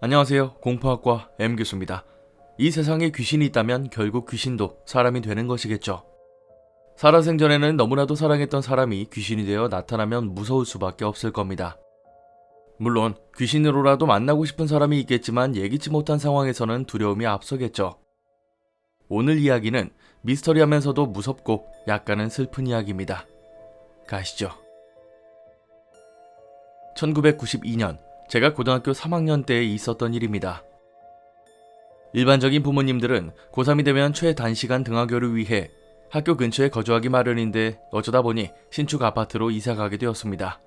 안녕하세요. 공포학과 M교수입니다. 이 세상에 귀신이 있다면 결국 귀신도 사람이 되는 것이겠죠. 살아생전에는 너무나도 사랑했던 사람이 귀신이 되어 나타나면 무서울 수밖에 없을 겁니다. 물론 귀신으로라도 만나고 싶은 사람이 있겠지만 예기치 못한 상황에서는 두려움이 앞서겠죠. 오늘 이야기는 미스터리하면서도 무섭고 약간은 슬픈 이야기입니다. 가시죠. 1992년 제가 고등학교 3학년 때에 있었던 일입니다. 일반적인 부모님들은 고3이 되면 최단시간 등하교를 위해 학교 근처에 거주하기 마련인데 어쩌다 보니 신축 아파트로 이사가게 되었습니다.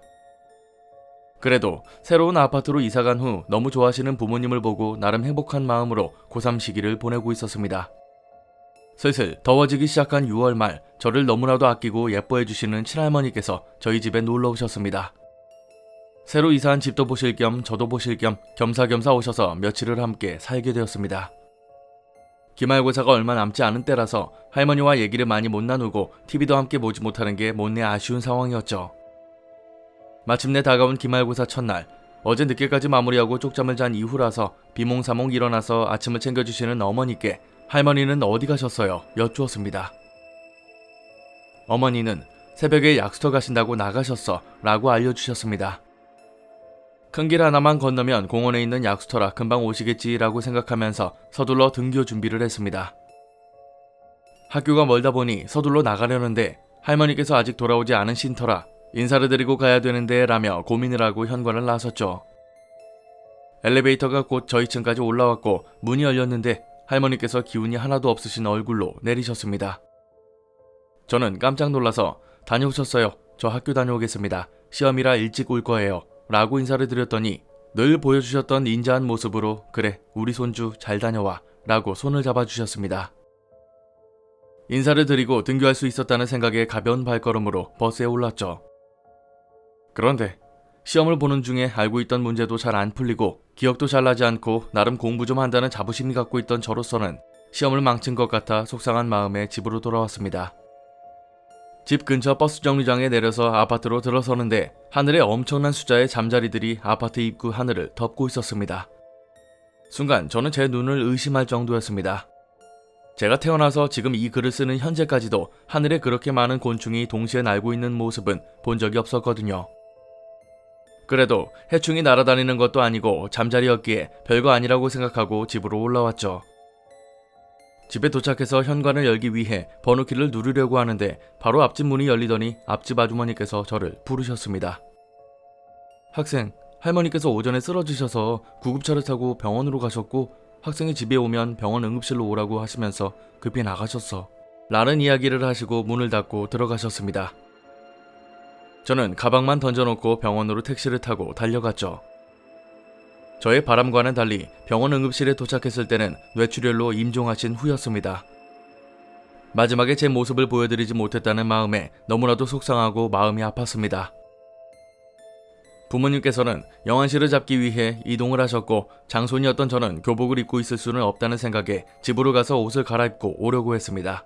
그래도 새로운 아파트로 이사간 후 너무 좋아하시는 부모님을 보고 나름 행복한 마음으로 고3 시기를 보내고 있었습니다. 슬슬 더워지기 시작한 6월 말 저를 너무나도 아끼고 예뻐해 주시는 친할머니께서 저희 집에 놀러 오셨습니다. 새로 이사한 집도 보실 겸 저도 보실 겸 겸사겸사 오셔서 며칠을 함께 살게 되었습니다. 기말고사가 얼마 남지 않은 때라서 할머니와 얘기를 많이 못 나누고 TV도 함께 보지 못하는 게 못내 아쉬운 상황이었죠. 마침내 다가온 기말고사 첫날, 어제 늦게까지 마무리하고 쪽잠을 잔 이후라서 비몽사몽 일어나서 아침을 챙겨주시는 어머니께 할머니는 어디 가셨어요? 여쭈었습니다. 어머니는 새벽에 약수터 가신다고 나가셨어 라고 알려주셨습니다. 큰 길 하나만 건너면 공원에 있는 약수터라 금방 오시겠지라고 생각하면서 서둘러 등교 준비를 했습니다. 학교가 멀다 보니 서둘러 나가려는데 할머니께서 아직 돌아오지 않으신 터라 인사를 드리고 가야 되는데 라며 고민을 하고 현관을 나섰죠. 엘리베이터가 곧 저희 층까지 올라왔고 문이 열렸는데 할머니께서 기운이 하나도 없으신 얼굴로 내리셨습니다. 저는 깜짝 놀라서 다녀오셨어요. 저 학교 다녀오겠습니다. 시험이라 일찍 올 거예요. 라고 인사를 드렸더니 늘 보여주셨던 인자한 모습으로 그래 우리 손주 잘 다녀와 라고 손을 잡아주셨습니다. 인사를 드리고 등교할 수 있었다는 생각에 가벼운 발걸음으로 버스에 올랐죠. 그런데 시험을 보는 중에 알고 있던 문제도 잘 안 풀리고 기억도 잘 나지 않고 나름 공부 좀 한다는 자부심이 갖고 있던 저로서는 시험을 망친 것 같아 속상한 마음에 집으로 돌아왔습니다. 집 근처 버스 정류장에 내려서 아파트로 들어서는데 하늘에 엄청난 숫자의 잠자리들이 아파트 입구 하늘을 덮고 있었습니다. 순간 저는 제 눈을 의심할 정도였습니다. 제가 태어나서 지금 이 글을 쓰는 현재까지도 하늘에 그렇게 많은 곤충이 동시에 날고 있는 모습은 본 적이 없었거든요. 그래도 해충이 날아다니는 것도 아니고 잠자리였기에 별거 아니라고 생각하고 집으로 올라왔죠. 집에 도착해서 현관을 열기 위해 번호키를 누르려고 하는데 바로 앞집 문이 열리더니 앞집 아주머니께서 저를 부르셨습니다. 학생, 할머니께서 오전에 쓰러지셔서 구급차를 타고 병원으로 가셨고 학생이 집에 오면 병원 응급실로 오라고 하시면서 급히 나가셨어. 라는 이야기를 하시고 문을 닫고 들어가셨습니다. 저는 가방만 던져놓고 병원으로 택시를 타고 달려갔죠. 저의 바람과는 달리 병원 응급실에 도착했을 때는 뇌출혈로 임종하신 후였습니다. 마지막에 제 모습을 보여드리지 못했다는 마음에 너무나도 속상하고 마음이 아팠습니다. 부모님께서는 영안실을 잡기 위해 이동을 하셨고 장손이었던 저는 교복을 입고 있을 수는 없다는 생각에 집으로 가서 옷을 갈아입고 오려고 했습니다.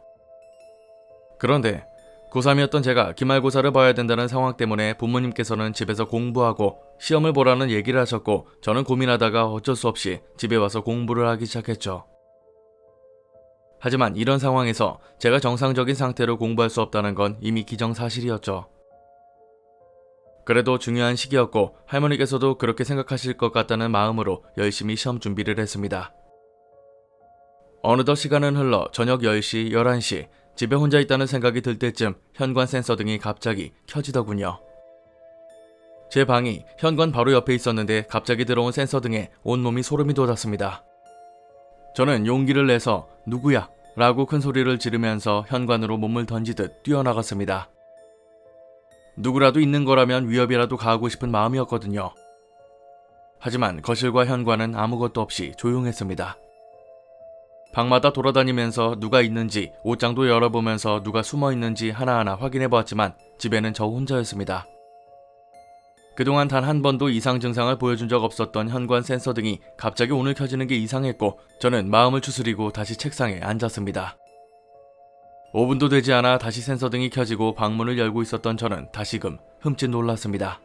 그런데 고3이었던 제가 기말고사를 봐야 된다는 상황 때문에 부모님께서는 집에서 공부하고 시험을 보라는 얘기를 하셨고 저는 고민하다가 어쩔 수 없이 집에 와서 공부를 하기 시작했죠. 하지만 이런 상황에서 제가 정상적인 상태로 공부할 수 없다는 건 이미 기정사실이었죠. 그래도 중요한 시기였고 할머니께서도 그렇게 생각하실 것 같다는 마음으로 열심히 시험 준비를 했습니다. 어느덧 시간은 흘러 저녁 10시, 11시 집에 혼자 있다는 생각이 들 때쯤 현관 센서 등이 갑자기 켜지더군요. 제 방이 현관 바로 옆에 있었는데 갑자기 들어온 센서 등에 온몸이 소름이 돋았습니다. 저는 용기를 내서 누구야? 라고 큰 소리를 지르면서 현관으로 몸을 던지듯 뛰어나갔습니다. 누구라도 있는 거라면 위협이라도 가하고 싶은 마음이었거든요. 하지만 거실과 현관은 아무것도 없이 조용했습니다. 방마다 돌아다니면서 누가 있는지 옷장도 열어보면서 누가 숨어 있는지 하나하나 확인해보았지만 집에는 저 혼자였습니다. 그동안 단 한 번도 이상 증상을 보여준 적 없었던 현관 센서 등이 갑자기 오늘 켜지는 게 이상했고 저는 마음을 추스리고 다시 책상에 앉았습니다. 5분도 되지 않아 다시 센서 등이 켜지고 방문을 열고 있었던 저는 다시금 흠칫 놀랐습니다.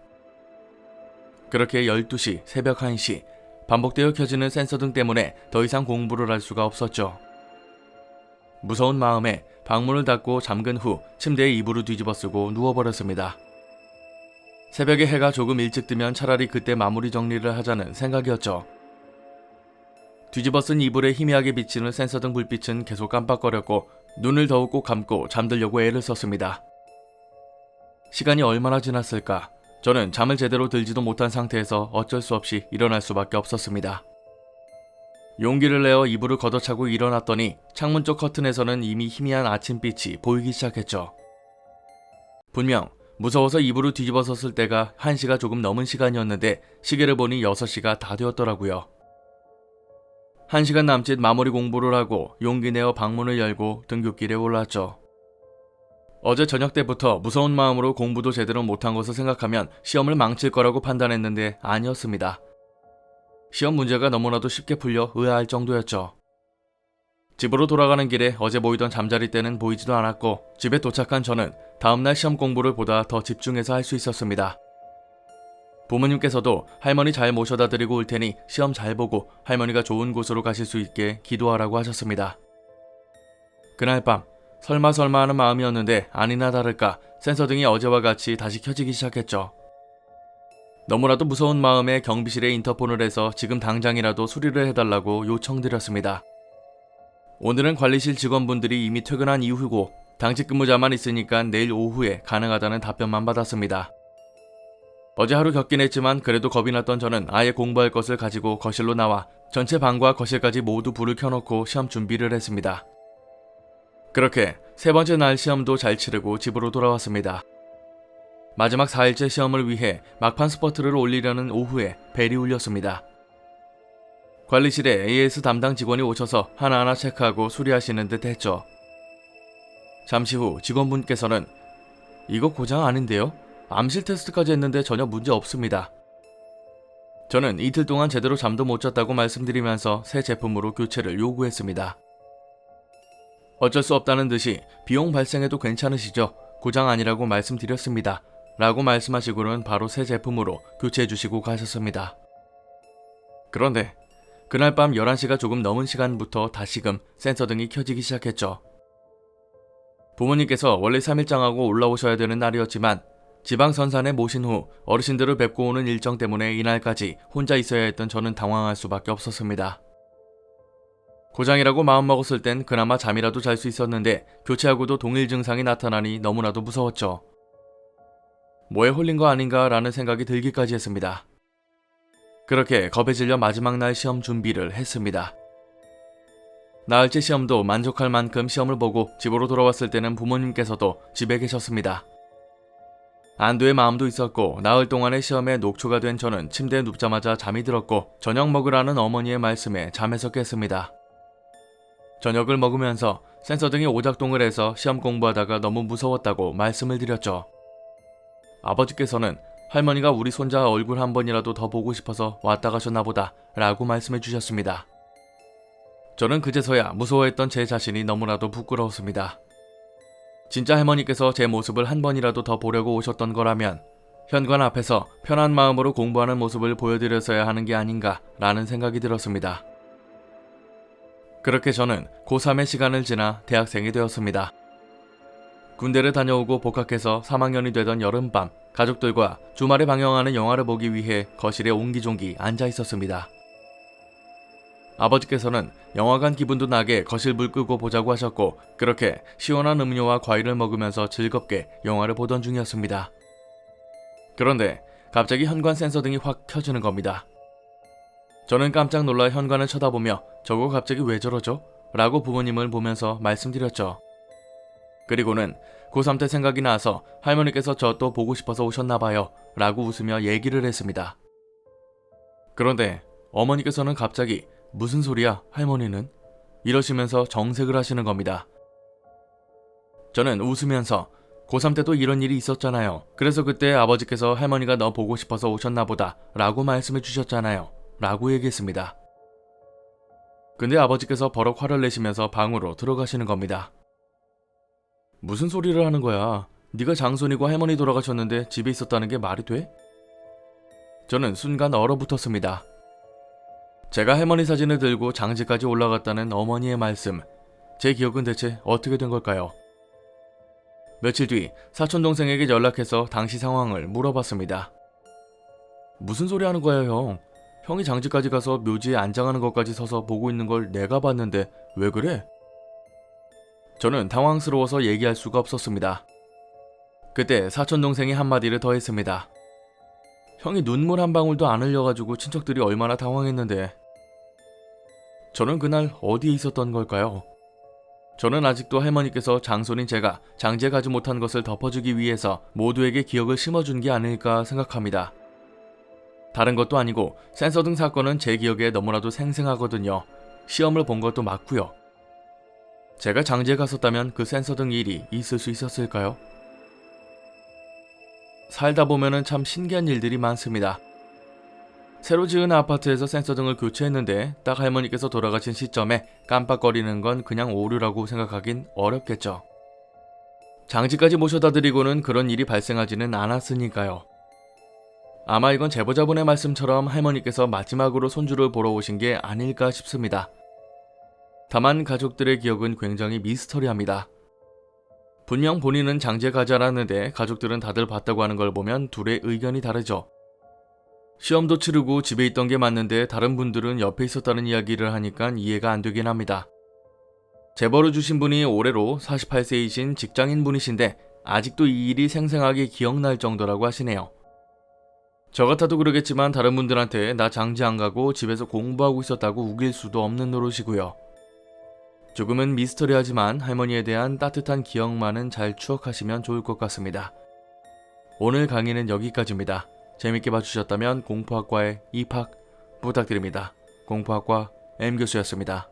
그렇게 12시, 새벽 1시 반복되어 켜지는 센서등 때문에 더 이상 공부를 할 수가 없었죠. 무서운 마음에 방문을 닫고 잠근 후 침대에 이불을 뒤집어 쓰고 누워버렸습니다. 새벽에 해가 조금 일찍 뜨면 차라리 그때 마무리 정리를 하자는 생각이었죠. 뒤집어 쓴 이불에 희미하게 비치는 센서등 불빛은 계속 깜빡거렸고 눈을 더욱 꼭 감고 잠들려고 애를 썼습니다. 시간이 얼마나 지났을까? 저는 잠을 제대로 들지도 못한 상태에서 어쩔 수 없이 일어날 수밖에 없었습니다. 용기를 내어 이불을 걷어차고 일어났더니 창문 쪽 커튼에서는 이미 희미한 아침빛이 보이기 시작했죠. 분명 무서워서 이불을 뒤집어 썼을 때가 1시가 조금 넘은 시간이었는데 시계를 보니 6시가 다 되었더라고요. 1시간 남짓 마무리 공부를 하고 용기 내어 방문을 열고 등굣길에 올랐죠. 어제 저녁 때부터 무서운 마음으로 공부도 제대로 못한 것을 생각하면 시험을 망칠 거라고 판단했는데 아니었습니다. 시험 문제가 너무나도 쉽게 풀려 의아할 정도였죠. 집으로 돌아가는 길에 어제 보이던 잠자리 때는 보이지도 않았고 집에 도착한 저는 다음날 시험 공부를 보다 더 집중해서 할 수 있었습니다. 부모님께서도 할머니 잘 모셔다 드리고 올 테니 시험 잘 보고 할머니가 좋은 곳으로 가실 수 있게 기도하라고 하셨습니다. 그날 밤 설마 하는 마음이었는데 아니나 다를까 센서등이 어제와 같이 다시 켜지기 시작했죠. 너무나도 무서운 마음에 경비실에 인터폰을 해서 지금 당장이라도 수리를 해달라고 요청드렸습니다. 오늘은 관리실 직원분들이 이미 퇴근한 이후고 당직 근무자만 있으니까 내일 오후에 가능하다는 답변만 받았습니다. 어제 하루 겪긴 했지만 그래도 겁이 났던 저는 아예 공부할 것을 가지고 거실로 나와 전체 방과 거실까지 모두 불을 켜놓고 시험 준비를 했습니다. 그렇게 세 번째 날 시험도 잘 치르고 집으로 돌아왔습니다. 마지막 4일째 시험을 위해 막판 스퍼트를 올리려는 오후에 벨이 울렸습니다. 관리실에 AS 담당 직원이 오셔서 하나하나 체크하고 수리하시는 듯 했죠. 잠시 후 직원분께서는 이거 고장 아닌데요? 암실 테스트까지 했는데 전혀 문제 없습니다. 저는 이틀 동안 제대로 잠도 못 잤다고 말씀드리면서 새 제품으로 교체를 요구했습니다. 어쩔 수 없다는 듯이 비용 발생해도 괜찮으시죠? 고장 아니라고 말씀드렸습니다. 라고 말씀하시고는 바로 새 제품으로 교체해 주시고 가셨습니다. 그런데 그날 밤 11시가 조금 넘은 시간부터 다시금 센서등이 켜지기 시작했죠. 부모님께서 원래 3일장하고 올라오셔야 되는 날이었지만 지방선산에 모신 후 어르신들을 뵙고 오는 일정 때문에 이날까지 혼자 있어야 했던 저는 당황할 수밖에 없었습니다. 고장이라고 마음먹었을 땐 그나마 잠이라도 잘 수 있었는데 교체하고도 동일 증상이 나타나니 너무나도 무서웠죠. 뭐에 홀린 거 아닌가 라는 생각이 들기까지 했습니다. 그렇게 겁에 질려 마지막 날 시험 준비를 했습니다. 나흘째 시험도 만족할 만큼 시험을 보고 집으로 돌아왔을 때는 부모님께서도 집에 계셨습니다. 안도의 마음도 있었고 나흘 동안의 시험에 녹초가 된 저는 침대에 눕자마자 잠이 들었고 저녁 먹으라는 어머니의 말씀에 잠에서 깼습니다. 저녁을 먹으면서 센서등이 오작동을 해서 시험 공부하다가 너무 무서웠다고 말씀을 드렸죠. 아버지께서는 할머니가 우리 손자 얼굴 한 번이라도 더 보고 싶어서 왔다 가셨나 보다 라고 말씀해 주셨습니다. 저는 그제서야 무서워했던 제 자신이 너무나도 부끄러웠습니다. 진짜 할머니께서 제 모습을 한 번이라도 더 보려고 오셨던 거라면 현관 앞에서 편한 마음으로 공부하는 모습을 보여드렸어야 하는 게 아닌가 라는 생각이 들었습니다. 그렇게 저는 고3의 시간을 지나 대학생이 되었습니다. 군대를 다녀오고 복학해서 3학년이 되던 여름밤 가족들과 주말에 방영하는 영화를 보기 위해 거실에 옹기종기 앉아 있었습니다. 아버지께서는 영화관 기분도 나게 거실 불 끄고 보자고 하셨고 그렇게 시원한 음료와 과일을 먹으면서 즐겁게 영화를 보던 중이었습니다. 그런데 갑자기 현관 센서등이 확 켜지는 겁니다. 저는 깜짝 놀라 현관을 쳐다보며 저거 갑자기 왜 저러죠? 라고 부모님을 보면서 말씀드렸죠. 그리고는 고3 때 생각이 나서 할머니께서 저 또 보고 싶어서 오셨나봐요 라고 웃으며 얘기를 했습니다. 그런데 어머니께서는 갑자기 무슨 소리야 할머니는? 이러시면서 정색을 하시는 겁니다. 저는 웃으면서 고3 때도 이런 일이 있었잖아요. 그래서 그때 아버지께서 할머니가 너 보고 싶어서 오셨나 보다 라고 말씀해 주셨잖아요 라고 얘기했습니다. 근데 아버지께서 버럭 화를 내시면서 방으로 들어가시는 겁니다. 무슨 소리를 하는 거야? 네가 장손이고 할머니 돌아가셨는데 집에 있었다는 게 말이 돼? 저는 순간 얼어붙었습니다. 제가 할머니 사진을 들고 장지까지 올라갔다는 어머니의 말씀. 제 기억은 대체 어떻게 된 걸까요? 며칠 뒤 사촌동생에게 연락해서 당시 상황을 물어봤습니다. 무슨 소리 하는 거야, 형? 형이 장지까지 가서 묘지에 안장하는 것까지 서서 보고 있는 걸 내가 봤는데 왜 그래? 저는 당황스러워서 얘기할 수가 없었습니다. 그때 사촌동생이 한마디를 더 했습니다. 형이 눈물 한 방울도 안 흘려가지고 친척들이 얼마나 당황했는데. 저는 그날 어디에 있었던 걸까요? 저는 아직도 할머니께서 장손인 제가 장지에 가지 못한 것을 덮어주기 위해서 모두에게 기억을 심어준 게 아닐까 생각합니다. 다른 것도 아니고 센서등 사건은 제 기억에 너무나도 생생하거든요. 시험을 본 것도 맞고요. 제가 장지에 갔었다면 그 센서등 일이 있을 수 있었을까요? 살다 보면은 참 신기한 일들이 많습니다. 새로 지은 아파트에서 센서등을 교체했는데 딱 할머니께서 돌아가신 시점에 깜빡거리는 건 그냥 오류라고 생각하긴 어렵겠죠. 장지까지 모셔다 드리고는 그런 일이 발생하지는 않았으니까요. 아마 이건 제보자분의 말씀처럼 할머니께서 마지막으로 손주를 보러 오신 게 아닐까 싶습니다. 다만 가족들의 기억은 굉장히 미스터리합니다. 분명 본인은 장지에 가지 않았는데 가족들은 다들 봤다고 하는 걸 보면 둘의 의견이 다르죠. 시험도 치르고 집에 있던 게 맞는데 다른 분들은 옆에 있었다는 이야기를 하니까 이해가 안 되긴 합니다. 제보를 주신 분이 올해로 48세이신 직장인 분이신데 아직도 이 일이 생생하게 기억날 정도라고 하시네요. 저 같아도 그러겠지만 다른 분들한테 나 장지 안 가고 집에서 공부하고 있었다고 우길 수도 없는 노릇이고요. 조금은 미스터리하지만 할머니에 대한 따뜻한 기억만은 잘 추억하시면 좋을 것 같습니다. 오늘 강의는 여기까지입니다. 재밌게 봐주셨다면 공포학과에 입학 부탁드립니다. 공포학과 M교수였습니다.